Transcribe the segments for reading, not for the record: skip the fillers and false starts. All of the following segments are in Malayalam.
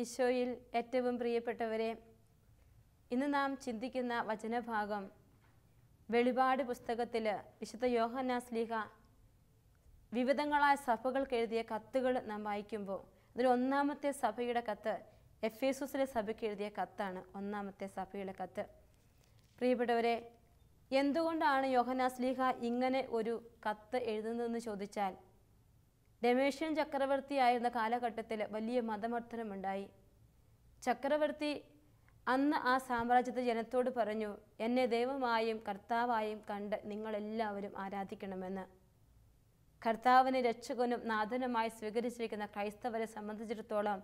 ഈശോയിൽ ഏറ്റവും പ്രിയപ്പെട്ടവരെ, ഇന്ന് നാം ചിന്തിക്കുന്ന വചനഭാഗം വെളിപാട് പുസ്തകത്തിൽ വിശുദ്ധ യോഹന്നാൻ ശ്ലീഹ വിവിധങ്ങളായ സഭകൾക്ക് എഴുതിയ കത്തുകൾ നാം വായിക്കുമ്പോൾ അതിൽ ഒന്നാമത്തെ സഭയുടെ കത്ത് എഫേസുസിലെ സഭയ്ക്ക് എഴുതിയ കത്താണ്. ഒന്നാമത്തെ സഭയുടെ കത്ത്. പ്രിയപ്പെട്ടവരെ, എന്തുകൊണ്ടാണ് യോഹന്നാൻ ശ്ലീഹ ഇങ്ങനെ ഒരു കത്ത് എഴുതുന്നതെന്ന് ചോദിച്ചാൽ, ഡമേഷ്യൻ ചക്രവർത്തിയായിരുന്ന കാലഘട്ടത്തിൽ വലിയ മതമർദ്ദനമുണ്ടായി. ചക്രവർത്തി അന്ന് ആ സാമ്രാജ്യത്തെ ജനത്തോട് പറഞ്ഞു, എന്നെ ദൈവമായും കർത്താവായും കണ്ട് നിങ്ങളെല്ലാവരും ആരാധിക്കണമെന്ന്. കർത്താവിനെ രക്ഷകനും നാഥനുമായി സ്വീകരിച്ചിരിക്കുന്ന ക്രൈസ്തവരെ സംബന്ധിച്ചിടത്തോളം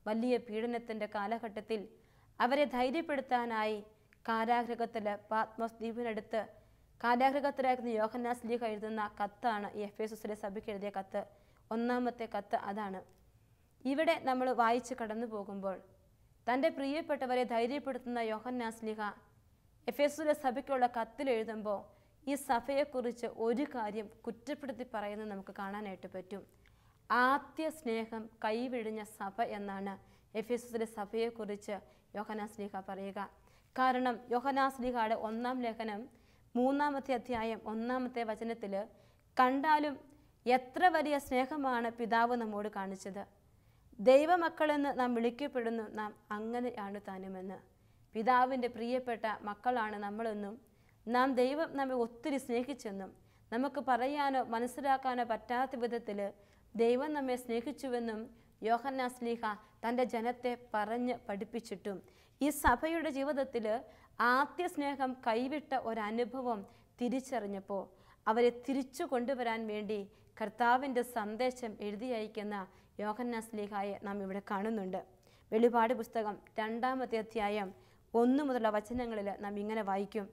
വലിയ പീഡനത്തിൻ്റെ കാലഘട്ടത്തിൽ അവരെ ധൈര്യപ്പെടുത്താനായി കാരാഗൃഹത്തിൽ പാത്മോസ് ദ്വീപിനടുത്ത് കാരാഗൃഹത്തിലായിരുന്ന യോഹന്നാൻ ശ്ലീഹ എഴുതുന്ന കത്താണ് ഈ എഫേസുസിലെ സഭയ്ക്ക് എഴുതിയ കത്ത്. ഒന്നാമത്തെ കത്ത് അതാണ്. ഇവിടെ നമ്മൾ വായിച്ച് കടന്നു പോകുമ്പോൾ തൻ്റെ പ്രിയപ്പെട്ടവരെ ധൈര്യപ്പെടുത്തുന്ന യോഹന്നാൻ ശ്ലീഹ എഫേസുസിലെ സഭയ്ക്കുള്ള കത്തിൽ എഴുതുമ്പോൾ ഈ സഭയെക്കുറിച്ച് ഒരു കാര്യം കുറ്റപ്പെടുത്തി പറയുന്നത് നമുക്ക് കാണാനായിട്ട് പറ്റും. ആദ്യ സ്നേഹം കൈവിഴിഞ്ഞ സഭ എന്നാണ് എഫേസുസിലെ സഭയെക്കുറിച്ച് യോഹന്നാൻ ശ്ലീഹ പറയുക. കാരണം യോഹന്നാൻ ശ്ലീഹയുടെ ഒന്നാം ലേഖനം 3-ാമത്തെ അധ്യായം 1-ാമത്തെ വചനത്തിൽ കണ്ടാലും എത്ര വലിയ സ്നേഹമാണ് പിതാവ് നമ്മോട് കാണിച്ചത്. ദൈവമക്കളെന്ന് നാം വിളിക്കപ്പെടുന്നു, നാം അങ്ങനെയാണ് താനുമെന്ന്. പിതാവിൻ്റെ പ്രിയപ്പെട്ട മക്കളാണ് നമ്മളെന്നും നാം ദൈവം നമ്മെ ഒത്തിരി സ്നേഹിച്ചെന്നും നമുക്ക് പറയാനോ മനസ്സിലാക്കാനോ പറ്റാത്ത വിധത്തിൽ ദൈവം നമ്മെ സ്നേഹിച്ചുവെന്നും യോഹന്നാൻ ശ്ലീഹ തൻ്റെ ജനത്തെ പറഞ്ഞ് പഠിപ്പിച്ചിട്ടും ഈ സഭയുടെ ജീവിതത്തിൽ ആദ്യ സ്നേഹം കൈവിട്ട ഒരനുഭവം തിരിച്ചറിഞ്ഞപ്പോൾ അവരെ തിരിച്ചു കൊണ്ടുവരാൻ വേണ്ടി കർത്താവിൻ്റെ സന്ദേശം എഴുതി അയക്കുന്ന യോഹന്നാൻ ശ്ലീഹായെ നാം ഇവിടെ കാണുന്നുണ്ട്. വെളിപാട് പുസ്തകം 2-ാമത്തെ അധ്യായം 1 മുതലുള്ള വചനങ്ങളിൽ നാം ഇങ്ങനെ വായിക്കും.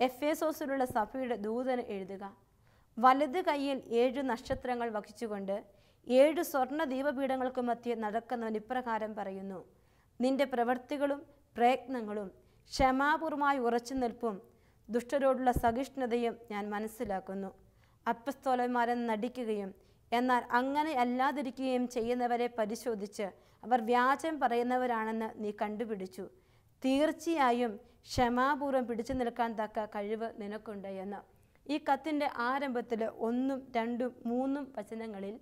എഫേസോസിലുള്ള സഭയുടെ ദൂതന് എഴുതുക. വലത് കൈയിൽ 7 നക്ഷത്രങ്ങൾ വഹിച്ചുകൊണ്ട് 7 സ്വർണ്ണ ദീപപീഠങ്ങൾക്ക് മധ്യേ നടക്കുന്നവൻ ഇപ്രകാരം പറയുന്നു, നിന്റെ പ്രവൃത്തികളും പ്രയത്നങ്ങളും ക്ഷമാപൂർവമായി ഉറച്ചു നിൽപ്പും ദുഷ്ടരോടുള്ള സഹിഷ്ണുതയും ഞാൻ മനസ്സിലാക്കുന്നു. അപ്പസ്തോലന്മാരെന്ന് നടിക്കുകയും എന്നാൽ അങ്ങനെ അല്ലാതിരിക്കുകയും ചെയ്യുന്നവരെ പരിശോധിച്ച് അവർ വ്യാജം പറയുന്നവരാണെന്ന് നീ കണ്ടുപിടിച്ചു. തീർച്ചയായും ക്ഷമാപൂർവം പിടിച്ചു നിൽക്കാൻ തക്ക കഴിവ് നിനക്കുണ്ട് എന്ന്. ഈ കത്തിൻ്റെ ആരംഭത്തിൽ 1, 2, 3 വചനങ്ങളിൽ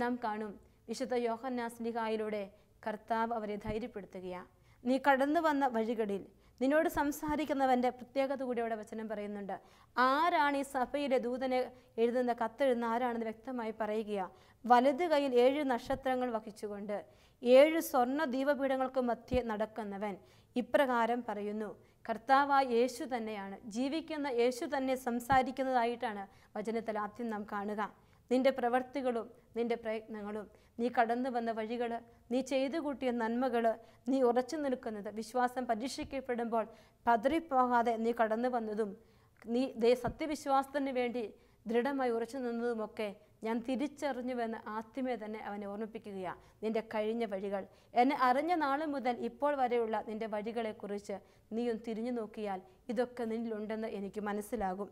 നാം കാണും വിശുദ്ധ യോഹന്നാൻ ശ്ലീഹായിലൂടെ കർത്താവ് അവരെ ധൈര്യപ്പെടുത്തുകയാണ്. നീ കടന്നു വന്ന വഴികളിൽ നിന്നോട് സംസാരിക്കുന്നവൻ്റെ പ്രത്യേകത കൂടി അവിടെ വചനം പറയുന്നുണ്ട്. ആരാണ് ഈ സഭയിലെ ദൂതനെ എഴുതുന്ന കത്തെഴുതുന്ന ആരാണെന്ന് വ്യക്തമായി പറയുക. വലത് കൈയിൽ 7 നക്ഷത്രങ്ങൾ വഹിച്ചുകൊണ്ട് 7 സ്വർണ്ണ ദീപപീഠങ്ങൾക്ക് മധ്യേ നടക്കുന്നവൻ ഇപ്രകാരം പറയുന്നു. കർത്താവായ യേശു തന്നെയാണ്, ജീവിക്കുന്ന യേശു തന്നെ സംസാരിക്കുന്നതായിട്ടാണ് വചനത്തിൽ ആദ്യം നാം കാണുക. നിന്റെ പ്രവർത്തികളും നിന്റെ പ്രയത്നങ്ങളും, നീ കടന്നു വന്ന വഴികൾ, നീ ചെയ്തു കൂട്ടിയ നന്മകൾ, നീ ഉറച്ചു നിൽക്കുന്നത്, വിശ്വാസം പരീക്ഷിക്കപ്പെടുമ്പോൾ പതറിപ്പോകാതെ നീ കടന്നു വന്നതും, നീ സത്യവിശ്വാസത്തിന് വേണ്ടി ദൃഢമായി ഉറച്ചു നിന്നതുമൊക്കെ ഞാൻ തിരിച്ചറിഞ്ഞുവെന്ന് ആദ്യമേ തന്നെ അവനെ ഓർമ്മിപ്പിക്കുകയാണ്. നിന്റെ കഴിഞ്ഞ വഴികൾ, എന്നെ അറിഞ്ഞ നാൾ മുതൽ ഇപ്പോൾ വരെയുള്ള നിന്റെ വഴികളെക്കുറിച്ച് നീയും തിരിഞ്ഞു നോക്കിയാൽ ഇതൊക്കെ നിന്നിലുണ്ടെന്ന് എനിക്ക് മനസ്സിലാകും.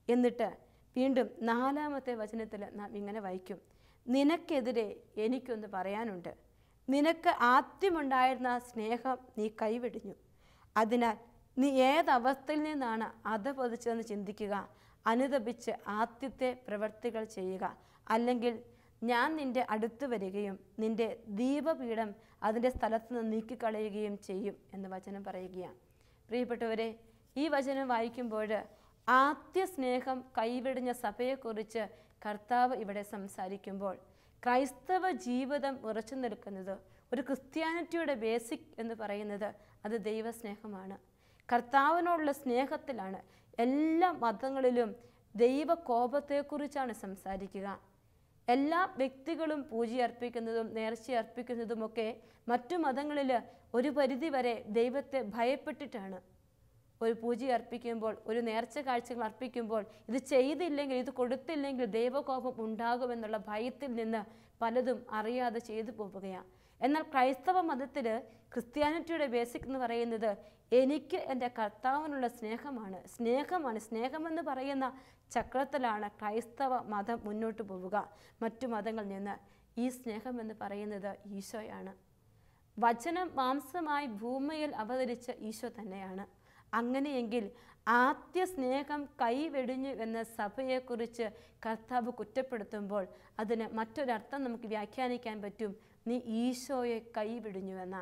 എന്നിട്ട് വീണ്ടും 4-ാമത്തെ വചനത്തിൽ നാം ഇങ്ങനെ വായിക്കും, നിനക്കെതിരെ എനിക്കൊന്ന് പറയാനുണ്ട്. നിനക്ക് ആദ്യമുണ്ടായിരുന്ന സ്നേഹം നീ കൈവിടിഞ്ഞു. അതിനാൽ നീ ഏതവസ്ഥയിൽ നിന്നാണ് അധപതിച്ചതെന്ന് ചിന്തിക്കുക. അനുതപിച്ച് ആദ്യത്തെ പ്രവൃത്തികൾ ചെയ്യുക. അല്ലെങ്കിൽ ഞാൻ നിൻ്റെ അടുത്ത് വരികയും നിൻ്റെ ദീപപീഠം അതിൻ്റെ സ്ഥലത്ത് നിന്ന് നീക്കിക്കളയുകയും ചെയ്യും എന്ന് വചനം പറയുകയാണ്. പ്രിയപ്പെട്ടവരെ, ഈ വചനം വായിക്കുമ്പോൾ ആദ്യ സ്നേഹം കൈവിടിഞ്ഞ സഭയെക്കുറിച്ച് കർത്താവ് ഇവിടെ സംസാരിക്കുമ്പോൾ ക്രൈസ്തവ ജീവിതം ഉറച്ചു നിൽക്കുന്നത്, ഒരു ക്രിസ്ത്യാനിറ്റിയുടെ ബേസിക് എന്ന് പറയുന്നത് അത് ദൈവസ്നേഹമാണ്. കർത്താവിനോടുള്ള സ്നേഹത്തിലാണ്. എല്ലാ മതങ്ങളിലും ദൈവകോപത്തെക്കുറിച്ചാണ് സംസാരിക്കുക. എല്ലാ വ്യക്തികളും പൂജ അർപ്പിക്കുന്നതും നേർച്ച അർപ്പിക്കുന്നതുമൊക്കെ മറ്റു മതങ്ങളിൽ ഒരു പരിധിവരെ ദൈവത്തെ ഭയപ്പെട്ടിട്ടാണ്. ഒരു പൂജ അർപ്പിക്കുമ്പോൾ, ഒരു നേർച്ച കാഴ്ചകൾ അർപ്പിക്കുമ്പോൾ ഇത് ചെയ്തില്ലെങ്കിൽ, ഇത് കൊടുത്തില്ലെങ്കിൽ ദൈവകോപം ഉണ്ടാകുമെന്നുള്ള ഭയത്തിൽ നിന്ന് പലതും അറിയാതെ ചെയ്തു പോവുകയാണ്. എന്നാൽ ക്രൈസ്തവ മതത്തിൽ ക്രിസ്ത്യാനിറ്റിയുടെ ബേസിക് എന്ന് പറയുന്നത് എനിക്ക് എൻ്റെ കർത്താവിനുള്ള സ്നേഹമാണ്. സ്നേഹമെന്ന് പറയുന്ന ചക്രത്തിലാണ് ക്രൈസ്തവ മതം മുന്നോട്ട് പോവുക. മറ്റു മതങ്ങളിൽ നിന്ന് ഈ സ്നേഹമെന്ന് പറയുന്നത് ഈശോയാണ്. വചനം മാംസമായി ഭൂമിയിൽ അവതരിച്ച ഈശോ തന്നെയാണ്. അങ്ങനെയെങ്കിൽ ആദ്യ സ്നേഹം കൈവെടിഞ്ഞു എന്ന സഭയെക്കുറിച്ച് കർത്താവ് കുറ്റപ്പെടുത്തുമ്പോൾ അതിന് മറ്റൊരർത്ഥം നമുക്ക് വ്യാഖ്യാനിക്കാൻ പറ്റും. നീ ഈശോയെ കൈവെടിഞ്ഞുവെന്ന.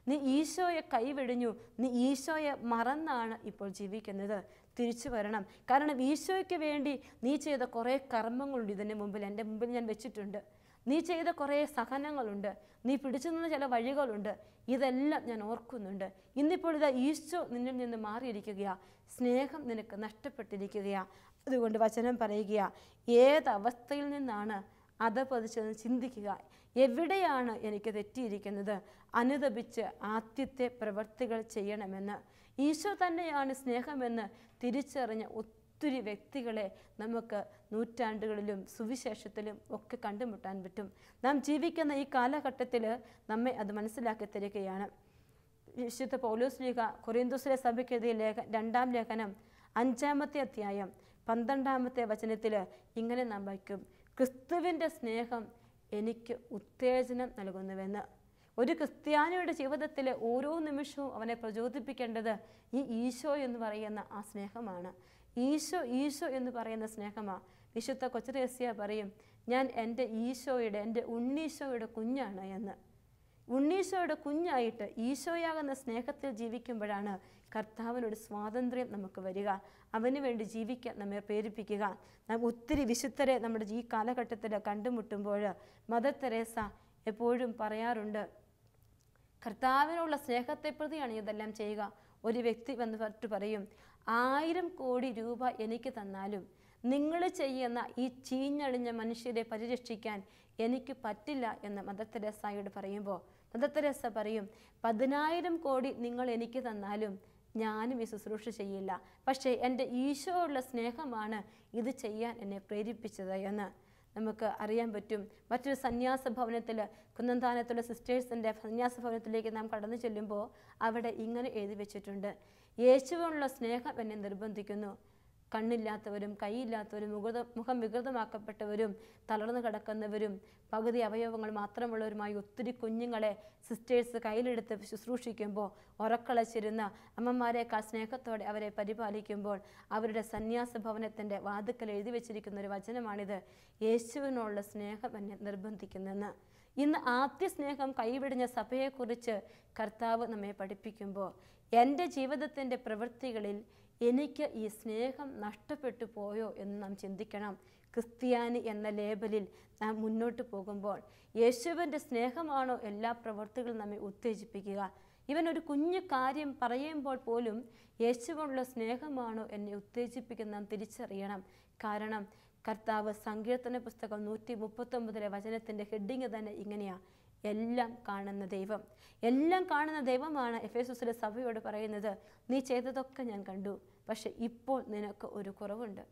നീ ഈശോയെ കൈവെടിഞ്ഞു, നീ ഈശോയെ മറന്നാണ് ഇപ്പോൾ ജീവിക്കുന്നത്. തിരിച്ചു വരണം. കാരണം ഈശോയ്ക്ക് വേണ്ടി നീ ചെയ്ത കുറേ കർമ്മങ്ങളുണ്ട്. ഇതിൻ്റെ മുമ്പിൽ, എൻ്റെ മുമ്പിൽ ഞാൻ വെച്ചിട്ടുണ്ട്. നീ ചെയ്ത കുറേ സഹനങ്ങളുണ്ട്, നീ പിടിച്ചു നിന്ന ചില വഴികളുണ്ട്. ഇതെല്ലാം ഞാൻ ഓർക്കുന്നുണ്ട്. ഇന്നിപ്പോൾ ഇതാ ഈശോ നിന്നിൽ നിന്ന് മാറിയിരിക്കുകയാ, സ്നേഹം നിനക്ക് നഷ്ടപ്പെട്ടിരിക്കുകയാ. അതുകൊണ്ട് വചനം പറയുക, ഏതവസ്ഥയിൽ നിന്നാണ് അധപതിച്ചതെന്ന് ചിന്തിക്കുക. എവിടെയാണ് എനിക്ക് തെറ്റിയിരിക്കുന്നത്? അനുതപിച്ച് ആദ്യത്തെ പ്രവൃത്തികൾ ചെയ്യണമെന്ന്. ഈശോ തന്നെയാണ് സ്നേഹമെന്ന് തിരിച്ചറിഞ്ഞ ഒത്തിരി വ്യക്തികളെ നമുക്ക് നൂറ്റാണ്ടുകളിലും സുവിശേഷത്തിലും ഒക്കെ കണ്ടുമുട്ടാൻ പറ്റും. നാം ജീവിക്കുന്ന ഈ കാലഘട്ടത്തിൽ നമ്മെ അത് മനസ്സിലാക്കി തരികയാണ്. വിശുദ്ധ പൗലോസ്ലീഹ കൊറിന്തോസിലെ സഭയ്ക്കെതിരെ 2-ാം ലേഖനം 5-ാമത്തെ അധ്യായം 12-ാമത്തെ വചനത്തിൽ ഇങ്ങനെ നാം വായിക്കും, ക്രിസ്തുവിൻ്റെ സ്നേഹം എനിക്ക് ഉത്തേജനം നൽകുന്നുവെന്ന്. ഒരു ക്രിസ്ത്യാനിയുടെ ജീവിതത്തിൽ ഓരോ നിമിഷവും അവനെ പ്രചോദിപ്പിക്കേണ്ടത് ഈ ഈശോ എന്ന് പറയുന്ന ആ സ്നേഹമാണ്. ഈശോ ഈശോ എന്ന് പറയുന്ന സ്നേഹമാണ്. വിശുദ്ധ കൊച്ചുത്രേസ്യ പറയും, ഞാൻ എൻ്റെ ഈശോയുടെ, എൻ്റെ ഉണ്ണീശോയുടെ കുഞ്ഞാണ് എന്ന്. ഉണ്ണീശോയുടെ കുഞ്ഞായിട്ട് ഈശോയാകുന്ന സ്നേഹത്തിൽ ജീവിക്കുമ്പോഴാണ് കർത്താവിനോട് സ്വാതന്ത്ര്യം നമുക്ക് വരിക, അവന് വേണ്ടി ജീവിക്കാൻ നമ്മെ പ്രേരിപ്പിക്കുക. നാം ഒത്തിരി വിശുദ്ധരെ നമ്മുടെ ഈ കാലഘട്ടത്തിൽ കണ്ടുമുട്ടുമ്പോൾ മദർ തെരേസ എപ്പോഴും പറയാറുണ്ട്, കർത്താവിനുള്ള സ്നേഹത്തെ പ്രതിയാണ് ഇതെല്ലാം ചെയ്യുക. ഒരു വ്യക്തി വന്ന് പറഞ്ഞിട്ട് പറയും, 1000 കോടി രൂപ എനിക്ക് തന്നാലും നിങ്ങൾ ചെയ്യുന്ന ഈ ചീഞ്ഞളിഞ്ഞ മനുഷ്യരെ പരിരക്ഷിക്കാൻ എനിക്ക് പറ്റില്ല എന്ന് മദർ തെരേസയോട് പറയുമ്പോൾ മദർ തെരേസ പറയും, 10,000 കോടി നിങ്ങൾ എനിക്ക് തന്നാലും ഞാനും ഈ ശുശ്രൂഷ ചെയ്യില്ല. പക്ഷേ എൻ്റെ ഈശോയുള്ള സ്നേഹമാണ് ഇത് ചെയ്യാൻ എന്നെ പ്രേരിപ്പിച്ചത് എന്ന് നമുക്ക് അറിയാൻ പറ്റും. മറ്റൊരു സന്യാസ ഭവനത്തിൽ, കുന്നന്താനത്തുള്ള സിസ്റ്റേഴ്സിൻ്റെ സന്യാസ ഭവനത്തിലേക്ക് നാം കടന്നു ചെല്ലുമ്പോൾ അവിടെ ഇങ്ങനെ എഴുതി വെച്ചിട്ടുണ്ട്, യേശുവിനുള്ള സ്നേഹം എന്നെ നിർബന്ധിക്കുന്നു. കണ്ണില്ലാത്തവരും കൈയില്ലാത്തവരും മുഖം വികൃതമാക്കപ്പെട്ടവരും തളർന്നു കിടക്കുന്നവരും പകുതി അവയവങ്ങൾ മാത്രമുള്ളവരുമായി ഒത്തിരി കുഞ്ഞുങ്ങളെ സിസ്റ്റേഴ്സ് കയ്യിലെടുത്ത് ശുശ്രൂഷിക്കുമ്പോൾ ഉറക്കളച്ചിരുന്ന അമ്മമാരെക്കാൾ സ്നേഹത്തോടെ അവരെ പരിപാലിക്കുമ്പോൾ അവരുടെ സന്യാസ ഭവനത്തിൻ്റെ വാതുക്കൽ എഴുതി വെച്ചിരിക്കുന്ന ഒരു വചനമാണിത്, യേശുവിനുള്ള സ്നേഹം എന്നെ നിർബന്ധിക്കുന്നെന്ന്. ഇന്ന് ആദ്യ സ്നേഹം കൈവിടിഞ്ഞ സഭയെക്കുറിച്ച് കർത്താവ് നമ്മെ പഠിപ്പിക്കുമ്പോൾ എൻ്റെ ജീവിതത്തിൻ്റെ പ്രവൃത്തികളിൽ എനിക്ക് ഈ സ്നേഹം നഷ്ടപ്പെട്ടു പോയോ എന്ന് നാം ചിന്തിക്കണം. ക്രിസ്ത്യാനി എന്ന ലേബലിൽ നാം മുന്നോട്ട് പോകുമ്പോൾ യേശുവിൻ്റെ സ്നേഹമാണോ എല്ലാ പ്രവൃത്തികളും നമ്മെ ഉത്തേജിപ്പിക്കുക? ഇവൻ ഒരു കുഞ്ഞു കാര്യം പറയുമ്പോൾ പോലും യേശുവിനുള്ള സ്നേഹമാണോ എന്നെ ഉത്തേജിപ്പിക്കുന്ന നാം തിരിച്ചറിയണം. കാരണം കർത്താവ് സങ്കീർത്തന പുസ്തകം 139 വചനത്തിൻ്റെ ഹെഡിങ് തന്നെ ഇങ്ങനെയാണ്, എല്ലാം കാണുന്ന ദൈവം. എല്ലാം കാണുന്ന ദൈവമാണ് എഫേസോസിലെ സഭയോട് പറയുന്നത്, നീ ചെയ്തതൊക്കെ ഞാൻ കണ്ടു, പക്ഷെ ഇപ്പോൾ നിനക്ക് ഒരു കുറവുണ്ട്.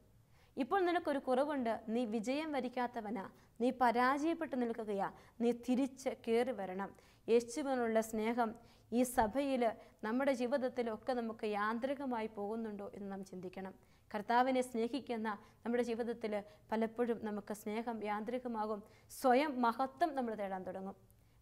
ഇപ്പോൾ നിനക്കൊരു കുറവുണ്ട്. നീ വിജയം വരിക്കാത്തവനാ, നീ പരാജയപ്പെട്ട് നിൽക്കുകയാ, നീ തിരിച്ച് കയറി വരണം. യേശുവിനുള്ള സ്നേഹം ഈ സഭയിൽ നമ്മുടെ ജീവിതത്തിലൊക്കെ നമുക്ക് യാന്ത്രികമായി പോകുന്നുണ്ടോ എന്ന് നാം ചിന്തിക്കണം. കർത്താവിനെ സ്നേഹിക്കുന്ന നമ്മുടെ ജീവിതത്തിൽ പലപ്പോഴും നമുക്ക് സ്നേഹം യാന്ത്രികമാകും. സ്വയം മഹത്വം നമ്മൾ തേടാൻ തുടങ്ങും.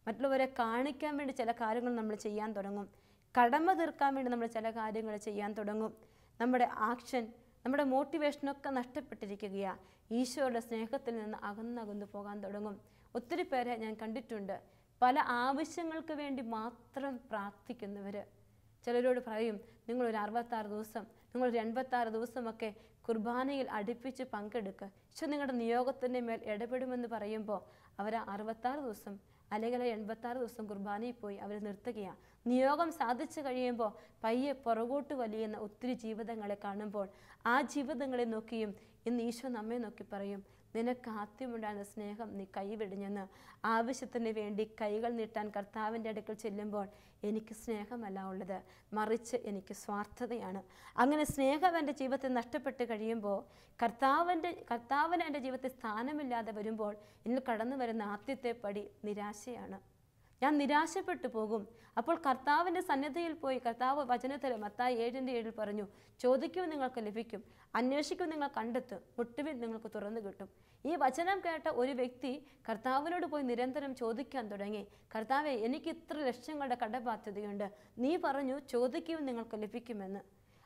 മറ്റുള്ളവരെ കാണിക്കാൻ വേണ്ടി ചില കാര്യങ്ങൾ നമ്മൾ ചെയ്യാൻ തുടങ്ങും. കടമ തീർക്കാൻ വേണ്ടി നമ്മൾ ചില കാര്യങ്ങൾ ചെയ്യാൻ തുടങ്ങും. നമ്മുടെ ആക്ഷൻ, നമ്മുടെ മോട്ടിവേഷനൊക്കെ നഷ്ടപ്പെട്ടിരിക്കുകയാണ്. ഈശോയുടെ സ്നേഹത്തിൽ നിന്ന് അകന്നകന്നു പോകാൻ തുടങ്ങും. ഒത്തിരി പേരെ ഞാൻ കണ്ടിട്ടുണ്ട്, പല ആവശ്യങ്ങൾക്ക് വേണ്ടി മാത്രം പ്രാർത്ഥിക്കുന്നവർ. ചിലരോട് പറയും, നിങ്ങളൊരു 66 ദിവസം, നിങ്ങളൊരു 86 ദിവസമൊക്കെ കുർബാനയിൽ അടുപ്പിച്ച് പങ്കെടുക്കുക, പക്ഷെ നിങ്ങളുടെ നിയോഗത്തിൻ്റെ മേൽ ഇടപെടുമെന്ന് പറയുമ്പോൾ അവർ 66 ദിവസം അല്ലെങ്കിൽ 86 ദിവസം കുർബാനയിൽ പോയി അവർ നിർത്തുകയാണ്. നിയോഗം സാധിച്ചു കഴിയുമ്പോൾ പയ്യെ പുറകോട്ട് വലിയുന്ന ഒത്തിരി ജീവിതങ്ങളെ കാണുമ്പോൾ ആ ജീവിതങ്ങളെ നോക്കിയും ഇന്ന് ഈശോ നമ്മെ നോക്കി പറയും, നിനക്ക് ആദ്യമുണ്ടായിരുന്ന സ്നേഹം നീ കൈവിടിഞ്ഞെന്ന്. ആവശ്യത്തിന് വേണ്ടി കൈകൾ നീട്ടാൻ കർത്താവിൻ്റെ അടുക്കൽ ചെല്ലുമ്പോൾ എനിക്ക് സ്നേഹമല്ല ഉള്ളത്, മറിച്ച് എനിക്ക് സ്വാർത്ഥതയാണ്. അങ്ങനെ സ്നേഹം എൻ്റെ ജീവിതത്തിൽ നഷ്ടപ്പെട്ട് കഴിയുമ്പോൾ കർത്താവിന് എൻ്റെ ജീവിതത്തിൽ സ്ഥാനമില്ലാതെ വരുമ്പോൾ എന്നിൽ കടന്നു വരുന്ന ആദ്യത്തെ പടി നിരാശയാണ്. ഞാൻ നിരാശപ്പെട്ടു പോകും. അപ്പോൾ കർത്താവിൻ്റെ സന്നിധിയിൽ പോയി കർത്താവ് വചനത്തിൽ മത്തായി 7:7 പറഞ്ഞു, ചോദിക്കും നിങ്ങൾക്ക് ലഭിക്കും, അന്വേഷിക്കും നിങ്ങൾ കണ്ടെത്തും, മുട്ടുവിൻ നിങ്ങൾക്ക് തുറന്നു കിട്ടും. ഈ വചനം കേട്ട ഒരു വ്യക്തി കർത്താവിനോട് പോയി നിരന്തരം ചോദിക്കാൻ തുടങ്ങി, കർത്താവെ, എനിക്ക് ഇത്ര ലക്ഷങ്ങളുടെ കടബാധ്യതയുണ്ട്, നീ പറഞ്ഞു ചോദിക്കും നിങ്ങൾക്ക് ലഭിക്കുമെന്ന്.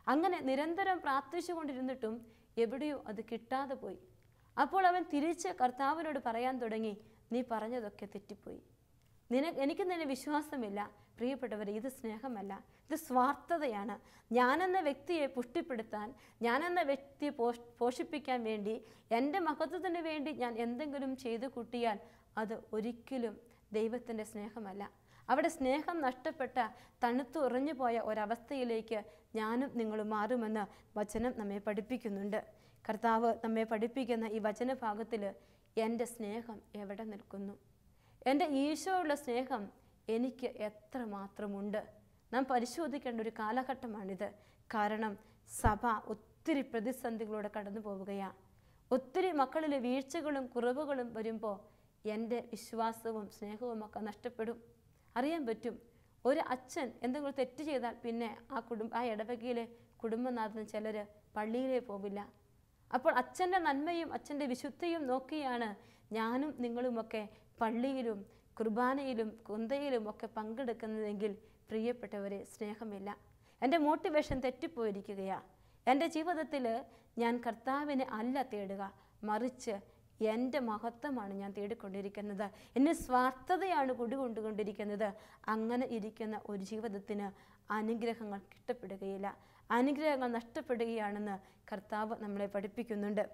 അങ്ങനെ നിരന്തരം പ്രാർത്ഥിച്ചു കൊണ്ടിരുന്നിട്ടും എവിടെയോ അത് കിട്ടാതെ പോയി. അപ്പോൾ അവൻ തിരിച്ച് കർത്താവിനോട് പറയാൻ തുടങ്ങി, നീ പറഞ്ഞതൊക്കെ തെറ്റിപ്പോയി, എനിക്ക് നിന്നെ വിശ്വാസമില്ല. പ്രിയപ്പെട്ടവരെ, ഇത് സ്നേഹമല്ല, ഇത് സ്വാർത്ഥതയാണ്. ഞാനെന്ന വ്യക്തിയെ പുഷ്ടിപ്പെടുത്താൻ, ഞാനെന്ന വ്യക്തിയെ പോഷിപ്പിക്കാൻ വേണ്ടി, എൻ്റെ മഹത്വത്തിന് വേണ്ടി ഞാൻ എന്തെങ്കിലും ചെയ്തു കൂട്ടിയാൽ അത് ഒരിക്കലും ദൈവത്തിൻ്റെ സ്നേഹമല്ല. അവിടെ സ്നേഹം നഷ്ടപ്പെട്ട തണുത്തു ഉറഞ്ഞു പോയ ഒരവസ്ഥയിലേക്ക് ഞാനും നിങ്ങളും മാറുമെന്ന് വചനം നമ്മെ പഠിപ്പിക്കുന്നുണ്ട്. കർത്താവ് നമ്മെ പഠിപ്പിക്കുന്ന ഈ വചനഭാഗത്തിൽ എൻ്റെ സ്നേഹം എവിടെ നിൽക്കുന്നു? എൻ്റെ ഈശോയുള്ള സ്നേഹം എനിക്ക് എത്രമാത്രമുണ്ട്? നാം പരിശോധിക്കേണ്ട ഒരു കാലഘട്ടമാണിത്. കാരണം സഭ ഒത്തിരി പ്രതിസന്ധികളോടെ കടന്നു പോവുകയാണ്. ഒത്തിരി മക്കളിലെ വീഴ്ചകളും കുറവുകളും വരുമ്പോൾ എൻ്റെ വിശ്വാസവും സ്നേഹവും ഒക്കെ നഷ്ടപ്പെടും. അറിയാൻ പറ്റും, ഒരു അച്ഛൻ എന്തെങ്കിലും തെറ്റ് ചെയ്താൽ പിന്നെ ആ ഇടവകയിലെ കുടുംബനാഥൻ ചിലർ പള്ളിയിലേ പോവില്ല. അപ്പോൾ അച്ഛൻ്റെ നന്മയും അച്ഛൻ്റെ വിശുദ്ധിയും നോക്കിയാണ് ഞാനും നിങ്ങളുമൊക്കെ പള്ളിയിലും കുർബാനയിലും കുന്തയിലും ഒക്കെ പങ്കെടുക്കുന്നതെങ്കിൽ പ്രിയപ്പെട്ടവരെ, സ്നേഹമില്ല. എൻ്റെ മോട്ടിവേഷൻ തെറ്റിപ്പോയിരിക്കുകയാണ്. എൻ്റെ ജീവിതത്തിൽ ഞാൻ കർത്താവിനെ അല്ല തേടുക, മറിച്ച് എൻ്റെ മഹത്വമാണ് ഞാൻ തേടിക്കൊണ്ടിരിക്കുന്നത്, എന്നെ സ്വാർത്ഥതയാണ് കുടികൊണ്ടുകൊണ്ടിരിക്കുന്നത്. അങ്ങനെ ഇരിക്കുന്ന ഒരു ജീവിതത്തിന് അനുഗ്രഹങ്ങൾ കിട്ടപ്പെടുകയില്ല, അനുഗ്രഹങ്ങൾ നഷ്ടപ്പെടുകയാണെന്ന് കർത്താവ് നമ്മളെ പഠിപ്പിക്കുന്നുണ്ട്.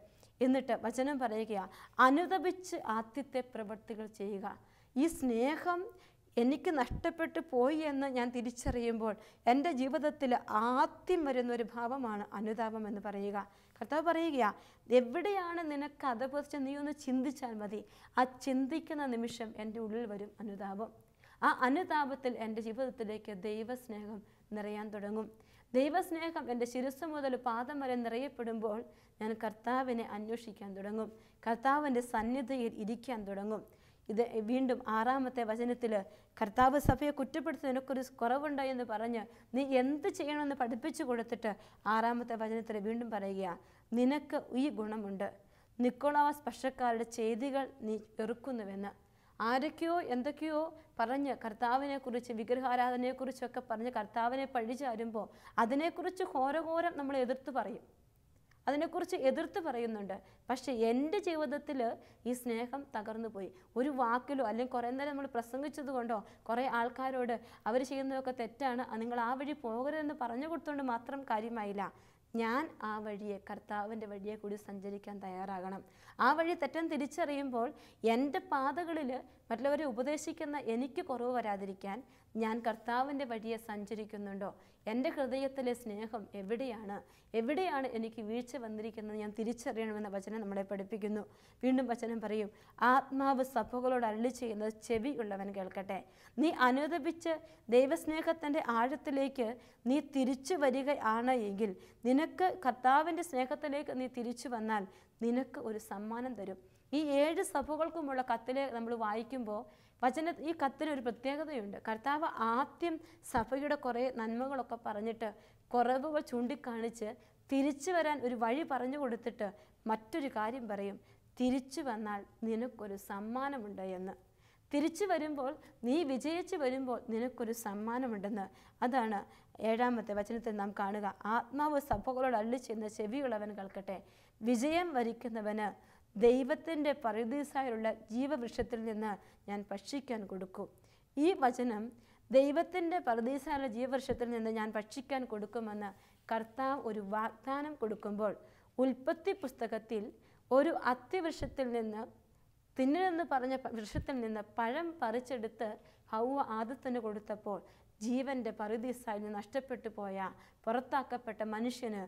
എന്നിട്ട് വചനം പറയുകയാണ്, അനുതപിച്ച് ആദ്യത്തെ പ്രവൃത്തികൾ ചെയ്യുക. ഈ സ്നേഹം എനിക്ക് നഷ്ടപ്പെട്ടു പോയി എന്ന് ഞാൻ തിരിച്ചറിയുമ്പോൾ എൻ്റെ ജീവിതത്തിൽ ആദ്യം വരുന്നൊരു ഭാവമാണ് അനുതാപം എന്ന് പറയുക. കർത്താവ് പറയുക, എവിടെയാണ് നിനക്ക് അതപതിച്ച് നീ ഒന്ന് ചിന്തിച്ചാൽ മതി, ആ ചിന്തിക്കുന്ന നിമിഷം എൻ്റെ ഉള്ളിൽ വരും അനുതാപം. ആ അനുതാപത്തിൽ എൻ്റെ ജീവിതത്തിലേക്ക് ദൈവസ്നേഹം നിറയാൻ തുടങ്ങും. ദൈവസ്നേഹം എൻ്റെ ശിരസ്സ് മുതൽ പാദം വരെ നിറയപ്പെടുമ്പോൾ ഞാൻ കർത്താവിനെ അന്വേഷിക്കാൻ തുടങ്ങും, കർത്താവിൻ്റെ സന്നിധിയിൽ ഇരിക്കാൻ തുടങ്ങും. ഇത് വീണ്ടും 6-ാമത്തെ വചനത്തിൽ കർത്താവ് സഭയെ കുറ്റപ്പെടുത്തി നിനക്കൊരു കുറവുണ്ടോ എന്ന് പറഞ്ഞ് നീ എന്ത് ചെയ്യണമെന്ന് പഠിപ്പിച്ചു കൊടുത്തിട്ട് 6-ാമത്തെ വചനത്തിൽ വീണ്ടും പറയുക, നിനക്ക് ഈ ഗുണമുണ്ട്, നിക്കോളാവസ് പക്ഷക്കാരുടെ ചെയ്തികൾ നീ വെറുക്കുന്നുവെന്ന്. ആരൊക്കെയോ എന്തൊക്കെയോ പറഞ്ഞ് കർത്താവിനെക്കുറിച്ച്, വിഗ്രഹാരാധനയെക്കുറിച്ചൊക്കെ പറഞ്ഞ് കർത്താവിനെ പഴിചാരുമ്പോൾ അതിനെക്കുറിച്ച് ഘോരഘോരം നമ്മൾ എതിർത്ത് പറയും, അതിനെക്കുറിച്ച് എതിർത്ത് പറയുന്നുണ്ട്. പക്ഷേ എൻ്റെ ജീവിതത്തിൽ ഈ സ്നേഹം തകർന്നു പോയി. ഒരു വാക്കിലോ അല്ലെങ്കിൽ കുറേ നേരം നമ്മൾ പ്രസംഗിച്ചത് കൊണ്ടോ കുറേ ആൾക്കാരോട് അവർ ചെയ്യുന്നതൊക്കെ തെറ്റാണ്, നിങ്ങൾ ആ വഴി പോകരുതെന്ന് പറഞ്ഞു കൊടുത്തുകൊണ്ട് മാത്രം കാര്യമായില്ല. ഞാൻ ആ വഴിയെ, കർത്താവിൻ്റെ വഴിയെ കൂടി സഞ്ചരിക്കാൻ തയ്യാറാകണം. ആ വഴി തെറ്റെന്ന് തിരിച്ചറിയുമ്പോൾ എൻ്റെ പാതകളിൽ മറ്റുള്ളവരെ ഉപദേശിക്കുന്ന എനിക്ക് കുറവ് വരാതിരിക്കാൻ ഞാൻ കർത്താവിൻ്റെ വഴിയെ സഞ്ചരിക്കുന്നുണ്ടോ? എൻ്റെ ഹൃദയത്തിലെ സ്നേഹം എവിടെയാണ് എനിക്ക് വീഴ്ച വന്നിരിക്കുന്നത് ഞാൻ തിരിച്ചറിയണമെന്ന വചനം നമ്മളെ പഠിപ്പിക്കുന്നു. വീണ്ടും വചനം പറയും, ആത്മാവ് സഭകളോട് അരുളി ചെയ്യുന്നത് ചെവി ഉള്ളവൻ കേൾക്കട്ടെ. നീ അനുതപിച്ച് ദൈവസ്നേഹത്തിൻ്റെ ആഴത്തിലേക്ക് നീ തിരിച്ചു വരികയാണ് എങ്കിൽ, നിനക്ക് കർത്താവിൻ്റെ സ്നേഹത്തിലേക്ക് നീ തിരിച്ചു വന്നാൽ നിനക്ക് ഒരു സമ്മാനം തരും. ഈ 7 സഭകൾക്കുമുള്ള കത്തിലെ നമ്മൾ വായിക്കുമ്പോൾ ഈ കത്തിനൊരു പ്രത്യേകതയുണ്ട്. കർത്താവ് ആദ്യം സഭയുടെ കുറേ നന്മകളൊക്കെ പറഞ്ഞിട്ട് കുറവുകൾ ചൂണ്ടിക്കാണിച്ച് തിരിച്ചു വരാൻ ഒരു വഴി പറഞ്ഞു കൊടുത്തിട്ട് മറ്റൊരു കാര്യം പറയും, തിരിച്ചു വന്നാൽ നിനക്കൊരു സമ്മാനമുണ്ട് എന്ന്. തിരിച്ചു വരുമ്പോൾ, നീ വിജയിച്ചു വരുമ്പോൾ നിനക്കൊരു സമ്മാനമുണ്ടെന്ന്. അതാണ് 7-ാമത്തെ വചനത്തിൽ നാം കാണുക. ആത്മാവ് സഭകളോട് അരുളി ചെയ്യുന്ന ചെവിയുള്ളവൻ കേൾക്കട്ടെ. വിജയം വരിക്കുന്നവന് ദൈവത്തിൻ്റെ പറുദീസായുള്ള ജീവവൃക്ഷത്തിൽ നിന്ന് ഞാൻ ഭക്ഷിക്കാൻ കൊടുക്കും. ഈ വചനം ദൈവത്തിൻ്റെ പറുദീസായുള്ള ജീവവൃക്ഷത്തിൽ നിന്ന് ഞാൻ ഭക്ഷിക്കാൻ കൊടുക്കുമെന്ന് കർത്താവ് ഒരു വാഗ്ദാനം കൊടുക്കുമ്പോൾ, ഉൽപ്പത്തി പുസ്തകത്തിൽ ഒരു അത്തിവൃക്ഷത്തിൽ നിന്ന്, തിന്നലെന്ന് പറഞ്ഞ വൃക്ഷത്തിൽ നിന്ന് പഴം പറിച്ചെടുത്ത് ഹൗവ ആദത്തിന് കൊടുത്തപ്പോൾ ജീവൻ്റെ പറുദീസായിൽ നഷ്ടപ്പെട്ടു പോയ, പുറത്താക്കപ്പെട്ട മനുഷ്യന്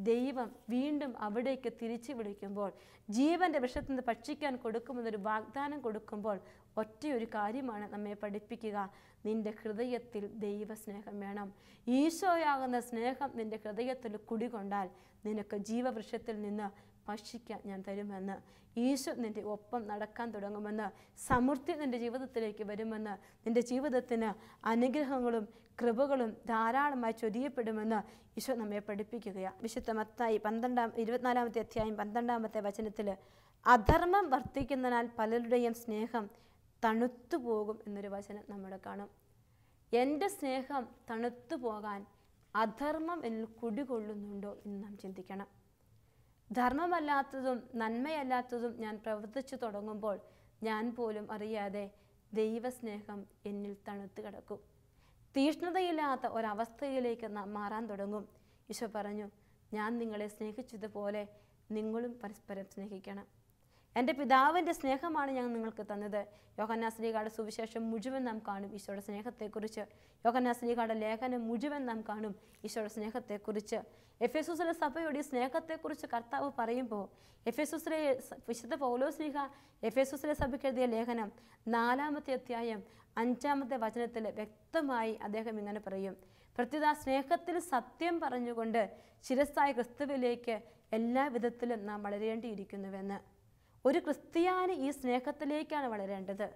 ദൈവം വീണ്ടും അവിടേക്ക് തിരിച്ചു വിളിക്കുമ്പോൾ, ജീവൻ്റെ വൃക്ഷത്തിൽ നിന്ന് ഭക്ഷിക്കാൻ കൊടുക്കുമെന്നൊരു വാഗ്ദാനം കൊടുക്കുമ്പോൾ ഒറ്റയൊരു കാര്യമാണ് നമ്മെ പഠിപ്പിക്കുക, നിൻ്റെ ഹൃദയത്തിൽ ദൈവസ്നേഹം വേണം. ഈശോയാകുന്ന സ്നേഹം നിൻ്റെ ഹൃദയത്തിൽ കുടികൊണ്ടാൽ നിനക്ക് ജീവവൃക്ഷത്തിൽ നിന്ന് ഭക്ഷിക്കാൻ ഞാൻ തരുമെന്ന്, ഈശോ നിൻ്റെ ഒപ്പം നടക്കാൻ തുടങ്ങുമെന്ന്, സമൃദ്ധി നിൻ്റെ ജീവിതത്തിലേക്ക് വരുമെന്ന്, നിൻ്റെ ജീവിതത്തിന് അനുഗ്രഹങ്ങളും കൃപകളും ധാരാളമായി ചൊരിയപ്പെടുമെന്ന് ഈശോ നമ്മെ പഠിപ്പിക്കുകയാണ്. വിശുദ്ധ മത്തായി 24-ാമത്തെ അധ്യായം 12-ാമത്തെ വചനത്തിൽ അധർമ്മം വർദ്ധിക്കുന്നതിനാൽ പലരുടെയും സ്നേഹം തണുത്തു പോകും എന്നൊരു വചനം നമ്മൾ കാണും. എൻ്റെ സ്നേഹം തണുത്തു പോകാൻ അധർമ്മം എന്നിൽ കുടികൊള്ളുന്നുണ്ടോ എന്ന് നാം ചിന്തിക്കണം. ധർമ്മമല്ലാത്തതും നന്മയല്ലാത്തതും ഞാൻ പ്രവർത്തിച്ചു തുടങ്ങുമ്പോൾ ഞാൻ പോലും അറിയാതെ ദൈവസ്നേഹം എന്നിൽ തണുത്ത് കിടക്കും. തീഷ്ണതയില്ലാത്ത ഒരവസ്ഥയിലേക്ക് നാം മാറാൻ തുടങ്ങും. ഈശോ പറഞ്ഞു, ഞാൻ നിങ്ങളെ സ്നേഹിച്ചതുപോലെ നിങ്ങളും പരസ്പരം സ്നേഹിക്കണം. എൻ്റെ പിതാവിൻ്റെ സ്നേഹമാണ് ഞാൻ നിങ്ങൾക്ക് തന്നത്. യോഹന്നാൻ ശ്ലീഹായുടെ സുവിശേഷം മുഴുവൻ നാം കാണും ഈശോയുടെ സ്നേഹത്തെക്കുറിച്ച്. യോഹന്നാൻ ശ്ലീഹായുടെ ലേഖനം മുഴുവൻ നാം കാണും ഈശോയുടെ സ്നേഹത്തെക്കുറിച്ച്. എഫെസൂസിലെ സഭയോട് ഈ സ്നേഹത്തെക്കുറിച്ച് കർത്താവ് പറയുമ്പോൾ എഫെസൂസിലെ വിശുദ്ധ പൗലോസ് ശ്ലീഹ എഫെസൂസിലെ സഭയ്ക്ക് എഴുതിയ ലേഖനം 4-ാമത്തെ അധ്യായം 5-ാമത്തെ വചനത്തിൽ വ്യക്തമായി അദ്ദേഹം ഇങ്ങനെ പറയും, പ്രത്യുത സ്നേഹത്തിൽ സത്യം പറഞ്ഞുകൊണ്ട് ശിരസ്സായ ക്രിസ്തുവിലേക്ക് എല്ലാ വിധത്തിലും നാം വളരേണ്ടിയിരിക്കുന്നുവെന്ന്. ഒരു ക്രിസ്ത്യാനി ഈ സ്നേഹത്തിലേക്കാണ് വളരേണ്ടത്.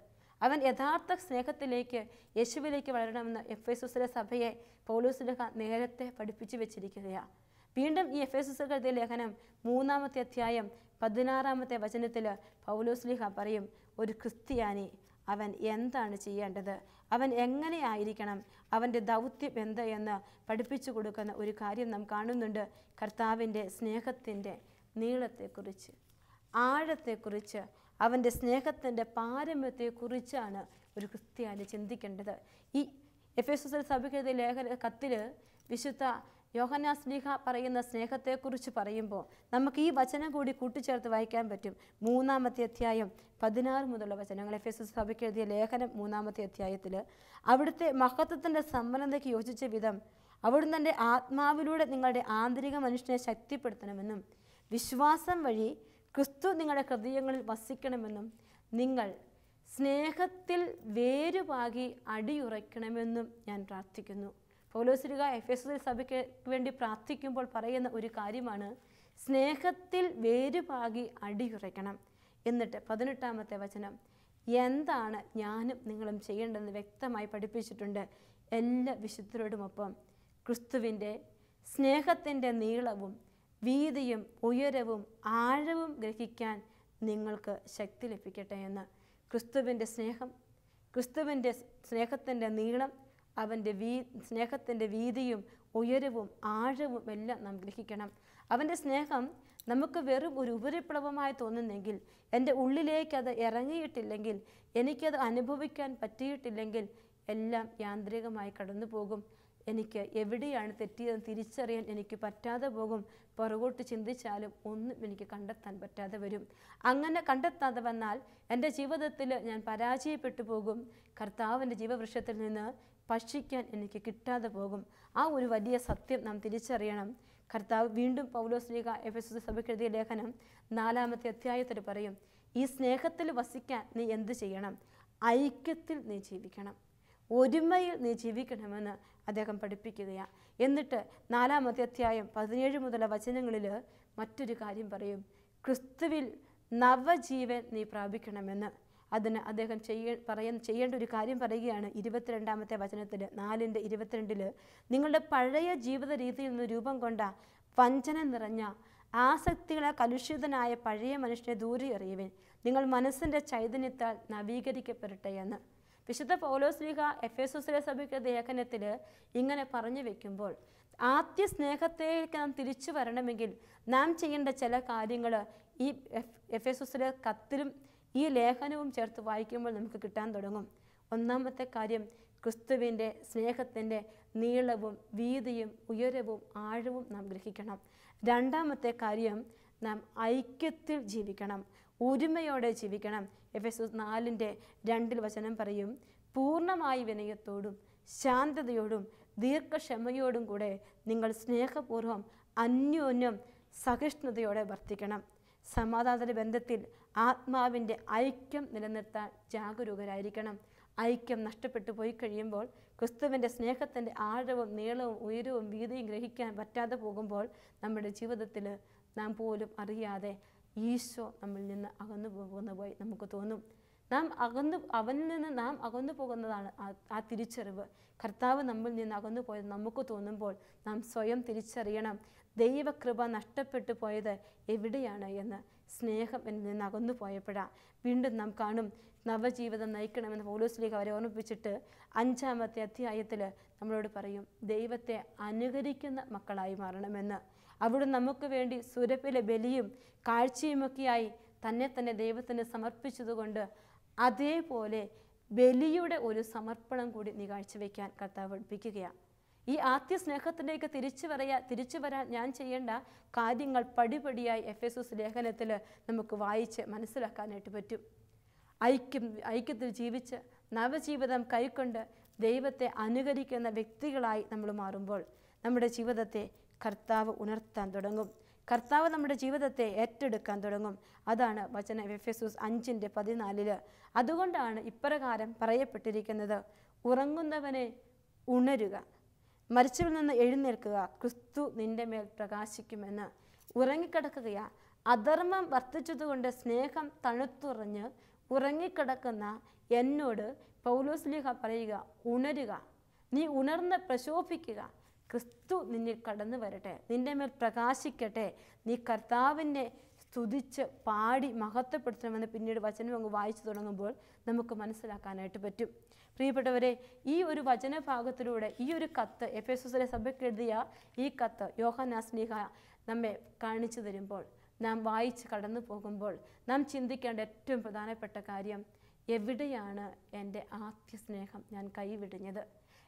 അവൻ യഥാർത്ഥ സ്നേഹത്തിലേക്ക്, യേശുവിലേക്ക് വളരണമെന്ന് എഫെസൂസിലെ സഭയെ പൗലോസ് ശ്ലീഹ നേരത്തെ പഠിപ്പിച്ചു വെച്ചിരിക്കുകയാണ്. വീണ്ടും ഈ എഫെസൂസിൽ എഴുതിയ ലേഖനം 3-ാമത്തെ അധ്യായം 16-ാമത്തെ വചനത്തിൽ പൗലോസ് ശ്ലീഹ പറയും, ഒരു ക്രിസ്ത്യാനി അവൻ എന്താണ് ചെയ്യേണ്ടത്, അവൻ എങ്ങനെയായിരിക്കണം, അവൻ്റെ ദൗത്യം എന്ത് എന്ന് പഠിപ്പിച്ചു കൊടുക്കുന്ന ഒരു കാര്യം നാം കാണുന്നുണ്ട്. കർത്താവിൻ്റെ സ്നേഹത്തിൻ്റെ നീളത്തെക്കുറിച്ച്, ആഴത്തെക്കുറിച്ച്, അവൻ്റെ സ്നേഹത്തിൻ്റെ പാരമ്യത്തെക്കുറിച്ചാണ് ഒരു ക്രിസ്ത്യാനി ചിന്തിക്കേണ്ടത്. ഈ എഫെസൂസിലെ സഭയ്ക്കെഴുതിയ ലേഖന കത്തിൽ വിശുദ്ധ യോഹന്നാൻ ശ്ലീഹ പറയുന്ന സ്നേഹത്തെക്കുറിച്ച് പറയുമ്പോൾ നമുക്ക് ഈ വചനം കൂടി കൂട്ടിച്ചേർത്ത് വായിക്കാൻ പറ്റും. 3-ാമത്തെ അധ്യായം 16 മുതലുള്ള വചനങ്ങൾ. എഫെസൂസ് സഭയ്ക്ക് എഴുതിയ ലേഖനം 3-ാമത്തെ അധ്യായത്തിൽ അവിടുത്തെ മഹത്വത്തിൻ്റെ സമ്പന്നതയ്ക്ക് യോജിച്ച വിധം അവിടുന്ന് തൻ്റെ ആത്മാവിലൂടെ നിങ്ങളുടെ ആന്തരിക മനുഷ്യനെ ശക്തിപ്പെടുത്തണമെന്നും വിശ്വാസം വഴി ക്രിസ്തു നിങ്ങളുടെ ഹൃദയങ്ങളിൽ വസിക്കണമെന്നും നിങ്ങൾ സ്നേഹത്തിൽ വേരുപാകി അടിയുറയ്ക്കണമെന്നും ഞാൻ പ്രാർത്ഥിക്കുന്നു. പൗലോസ് ശ്ലീഹ എഫെസൂസ് സഭയ്ക്ക് വേണ്ടി പ്രാർത്ഥിക്കുമ്പോൾ പറയുന്ന ഒരു കാര്യമാണ് സ്നേഹത്തിൽ വേരുപാകി അടിയുറയ്ക്കണം. എന്നിട്ട് 18-ാമത്തെ വചനം, എന്താണ് ഞാനും നിങ്ങളും ചെയ്യേണ്ടതെന്ന് വ്യക്തമായി പഠിപ്പിച്ചിട്ടുണ്ട്. എല്ലാ വിശുദ്ധരോടുമൊപ്പം ക്രിസ്തുവിൻ്റെ സ്നേഹത്തിൻ്റെ നീളവും വീതിയും ഉയരവും ആഴവും ഗ്രഹിക്കാൻ നിങ്ങൾക്ക് ശക്തി ലഭിക്കട്ടെ എന്ന്. ക്രിസ്തുവിൻ്റെ സ്നേഹം, ക്രിസ്തുവിൻ്റെ സ്നേഹത്തിൻ്റെ നീളം, അവൻ്റെ സ്നേഹത്തിൻ്റെ വീതിയും ഉയരവും ആഴവും എല്ലാം നാം ഗ്രഹിക്കണം. അവൻ്റെ സ്നേഹം നമുക്ക് വെറും ഒരു ഉപരിപ്ലവമായി തോന്നുന്നെങ്കിൽ, എൻ്റെ ഉള്ളിലേക്ക് അത് ഇറങ്ങിയിട്ടില്ലെങ്കിൽ, എനിക്കത് അനുഭവിക്കാൻ പറ്റിയിട്ടില്ലെങ്കിൽ എല്ലാം യാന്ത്രികമായി കടന്നു പോകും. എനിക്ക് എവിടെയാണ് തെറ്റിയതെന്ന് തിരിച്ചറിയാൻ എനിക്ക് പറ്റാതെ പോകും. പുറകോട്ട് ചിന്തിച്ചാലും ഒന്നും എനിക്ക് കണ്ടെത്താൻ പറ്റാതെ വരും. അങ്ങനെ കണ്ടെത്താതെ വന്നാൽ എൻ്റെ ജീവിതത്തിൽ ഞാൻ പരാജയപ്പെട്ടു പോകും. കർത്താവിൻ്റെ ജീവവൃക്ഷത്തിൽ നിന്ന് ഭക്ഷിക്കാൻ എനിക്ക് കിട്ടാതെ പോകും. ആ ഒരു വലിയ സത്യം നാം തിരിച്ചറിയണം. കർത്താവ് വീണ്ടും പൗലോസ് ശ്ലീഹ എഫെസൂസ് സഭയ്ക്ക് എഴുതിയ ലേഖനം 4-ാമത്തെ അധ്യായത്തിൽ പറയും, ഈ സ്നേഹത്തിൽ വസിക്കാൻ നീ എന്ത് ചെയ്യണം? ഐക്യത്തിൽ നീ ജീവിക്കണം, ഒരുമയിൽ നീ ജീവിക്കണമെന്ന് അദ്ദേഹം പഠിപ്പിക്കുകയാണ്. എന്നിട്ട് 4-ാമത്തെ അധ്യായം 17 മുതലുള്ള വചനങ്ങളിൽ മറ്റൊരു കാര്യം പറയും, ക്രിസ്തുവിൽ നവജീവൻ നീ പ്രാപിക്കണമെന്ന്. അതിന് അദ്ദേഹം ചെയ്യേണ്ട ഒരു കാര്യം പറയുകയാണ്. 22-ാമത്തെ വചനത്തിൽ 4:22 നിങ്ങളുടെ പഴയ ജീവിത രീതിയിൽ നിന്ന് രൂപം കൊണ്ട വഞ്ചന നിറഞ്ഞ ആസക്തികളെ കലുഷിതനായ പഴയ മനുഷ്യനെ ദൂരെ എറിയുവിൻ, നിങ്ങൾ മനസ്സിൻ്റെ ചൈതന്യത്താൽ നവീകരിക്കപ്പെടട്ടെ എന്ന്. വിശുദ്ധ പൗലോസ് ശ്ലീഹ എഫെസൂസിലെ സഭയ്ക്ക് ലേഖനത്തിൽ ഇങ്ങനെ പറഞ്ഞു വെക്കുമ്പോൾ ആദ്യ സ്നേഹത്തേക്ക് നാം തിരിച്ചു വരണമെങ്കിൽ നാം ചെയ്യേണ്ട ചില കാര്യങ്ങൾ ഈ എഫെസൂസിലെ കത്തിലും ഈ ലേഖനവും ചേർത്ത് വായിക്കുമ്പോൾ നമുക്ക് കിട്ടാൻ തുടങ്ങും. ഒന്നാമത്തെ കാര്യം, ക്രിസ്തുവിൻ്റെ സ്നേഹത്തിൻ്റെ നീളവും വീതിയും ഉയരവും ആഴവും നാം ഗ്രഹിക്കണം. രണ്ടാമത്തെ കാര്യം, നാം ഐക്യത്തിൽ ജീവിക്കണം, ഒരുമയോടെ ജീവിക്കണം. എഫെസൂസ് 4:2 വചനം പറയും, പൂർണ്ണമായ വിനയത്തോടും ശാന്തതയോടും ദീർഘക്ഷമയോടും കൂടെ നിങ്ങൾ സ്നേഹപൂർവ്വം അന്യോന്യം സഹിഷ്ണുതയോടെ വർത്തിക്കണം. സമാധാന ബന്ധത്തിൽ ആത്മാവിൻ്റെ ഐക്യം നിലനിർത്താൻ ജാഗരൂകരായിരിക്കണം. ഐക്യം നഷ്ടപ്പെട്ടു പോയി കഴിയുമ്പോൾ, ക്രിസ്തുവിൻ്റെ സ്നേഹത്തിൻ്റെ ആഴവും നീളവും ഉയരവും വീതിയും ഗ്രഹിക്കാൻ പറ്റാതെ പോകുമ്പോൾ നമ്മുടെ ജീവിതത്തിൽ നാം പോലും അറിയാതെ ഈശോ നമ്മിൽ നിന്ന് അകന്നു പോകുന്നതായി നമുക്ക് തോന്നും. അവനിൽ നിന്ന് നാം അകന്നു പോകുന്നതാണ് ആ തിരിച്ചറിവ്. കർത്താവ് നമ്മിൽ നിന്ന് അകന്നു പോയത് നമുക്ക് തോന്നുമ്പോൾ നാം സ്വയം തിരിച്ചറിയണം, ദൈവകൃപ നഷ്ടപ്പെട്ടു പോയത് എവിടെയാണ് എന്ന്. സ്നേഹം എന്നിൽ നിന്ന് അകന്നു പോയപ്പോഴാണ്. വീണ്ടും നാം കാണും, നവജീവിതം നയിക്കണമെന്ന് പൗലോസ്ലീഹ അവരെ ഓർമ്മിപ്പിച്ചിട്ട് 5-ാമത്തെ അധ്യായത്തിൽ നമ്മളോട് പറയും, ദൈവത്തെ അനുകരിക്കുന്ന മക്കളായി മാറണമെന്ന്. അവിടെ നമുക്ക് വേണ്ടി സുരപ്പിലെ ബലിയും കാഴ്ചയുമൊക്കെയായി തന്നെ ദൈവത്തിന് സമർപ്പിച്ചതുകൊണ്ട് അതേപോലെ ബലിയുടെ ഒരു സമർപ്പണം കൂടി നീ കാഴ്ചവെക്കാൻ കർത്താവ് പഠിപ്പിക്കുകയാണ്. ഈ ആദ്യ സ്നേഹത്തിലേക്ക് തിരിച്ചു വരാൻ ഞാൻ ചെയ്യേണ്ട കാര്യങ്ങൾ പടിപടിയായി എഫെസോസ് ലേഖനത്തിൽ നമുക്ക് വായിച്ച് മനസ്സിലാക്കാനായിട്ട് പറ്റും. ഐക്യത്തിൽ ജീവിച്ച് നവജീവിതം കൈക്കൊണ്ട് ദൈവത്തെ അനുകരിക്കുന്ന വ്യക്തികളായി നമ്മൾ മാറുമ്പോൾ നമ്മുടെ ജീവിതത്തെ കർത്താവ് ഉണർത്താൻ തുടങ്ങും. കർത്താവ് നമ്മുടെ ജീവിതത്തെ ഏറ്റെടുക്കാൻ തുടങ്ങും. അതാണ് വചനം എഫെസോസ് 5:14. അതുകൊണ്ടാണ് ഇപ്രകാരം പറയപ്പെട്ടിരിക്കുന്നത്, ഉറങ്ങുന്നവനെ ഉണരുക, മരിച്ചവരിൽ നിന്ന് എഴുന്നേൽക്കുക, ക്രിസ്തു നിന്റെ മേൽ പ്രകാശിക്കുമെന്ന്. ഉറങ്ങിക്കിടക്കുകയാ. അധർമ്മം വർദ്ധിച്ചതുകൊണ്ട് സ്നേഹം തണുത്തുറഞ്ഞ് ഉറങ്ങിക്കിടക്കുന്ന എന്നോട് പൗലോസ്ലീഹ പറയുക, ഉണരുക, നീ ഉണർന്ന് പ്രശോഭിക്കുക, ക്രിസ്തു നിന്നിൽ കടന്നു വരട്ടെ, നിന്റെ മേൽ പ്രകാശിക്കട്ടെ, നീ കർത്താവിനെ സ്തുതിച്ച് പാടി മഹത്വപ്പെടുത്തണമെന്ന് പിന്നീട് വചനം അങ്ങ് വായിച്ചു തുടങ്ങുമ്പോൾ നമുക്ക് മനസ്സിലാക്കാനായിട്ട് പറ്റും. പ്രിയപ്പെട്ടവരെ, ഈ ഒരു വചനഭാഗത്തിലൂടെ ഈ ഒരു കത്ത്, എഫെസോസിലെ സഭയ്ക്ക് എഴുതിയ ഈ കത്ത് യോഹന്നാൻ ശ്ലീഹ നമ്മെ കാണിച്ചു തരുമ്പോൾ, നാം വായിച്ച് കടന്നു പോകുമ്പോൾ നാം ചിന്തിക്കേണ്ട ഏറ്റവും പ്രധാനപ്പെട്ട കാര്യം, എവിടെയാണ് എൻ്റെ ആദ്യ സ്നേഹം ഞാൻ കൈവിടിഞ്ഞത്?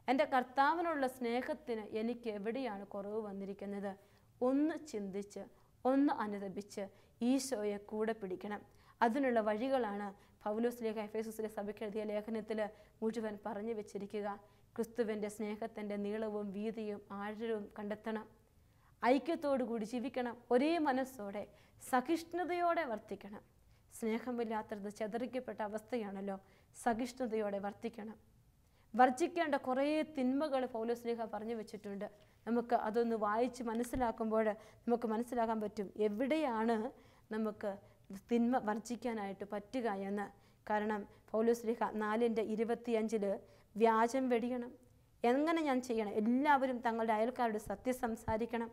എൻ്റെ കർത്താവിനുള്ള സ്നേഹത്തിന് എനിക്ക് എവിടെയാണ് കുറവ് വന്നിരിക്കുന്നത്? ഒന്ന് ചിന്തിച്ച്, ഒന്ന് അനുദപിച്ച് ഈശോയെ കൂടെ പിടിക്കണം. അതിനുള്ള വഴികളാണ് പൗലോസ്ലീഹ എഫെസോസിലെ സഭയ്ക്ക് എഴുതിയ ലേഖനത്തിൽ മുഴുവൻ പറഞ്ഞു വെച്ചിരിക്കുക. ക്രിസ്തുവിൻ്റെ സ്നേഹത്തിൻ്റെ നീളവും വീതിയും ആഴവും കണ്ടെത്തണം. ഐക്യത്തോടുകൂടി ജീവിക്കണം. ഒരേ മനസ്സോടെ സഹിഷ്ണുതയോടെ വർത്തിക്കണം. സ്നേഹമില്ലാത്തത് ചെതറിക്കപ്പെട്ട അവസ്ഥയാണല്ലോ. സഹിഷ്ണുതയോടെ വർത്തിക്കണം. വർജിക്കേണ്ട കുറേ തിന്മകൾ പൗലോസ്ലീഹ പറഞ്ഞു വെച്ചിട്ടുണ്ട്. നമുക്ക് അതൊന്ന് വായിച്ച് മനസ്സിലാക്കുമ്പോൾ നമുക്ക് മനസ്സിലാക്കാൻ പറ്റും എവിടെയാണ് നമുക്ക് തിന്മ വർജിക്കാനായിട്ട് പറ്റുക എന്ന്. കാരണം പൗലോസ്ലീഹ 4:25 വ്യാജം വെടിയണം. എങ്ങനെ ഞാൻ ചെയ്യണം? എല്ലാവരും തങ്ങളുടെ അയൽക്കാരുടെ സത്യം സംസാരിക്കണം.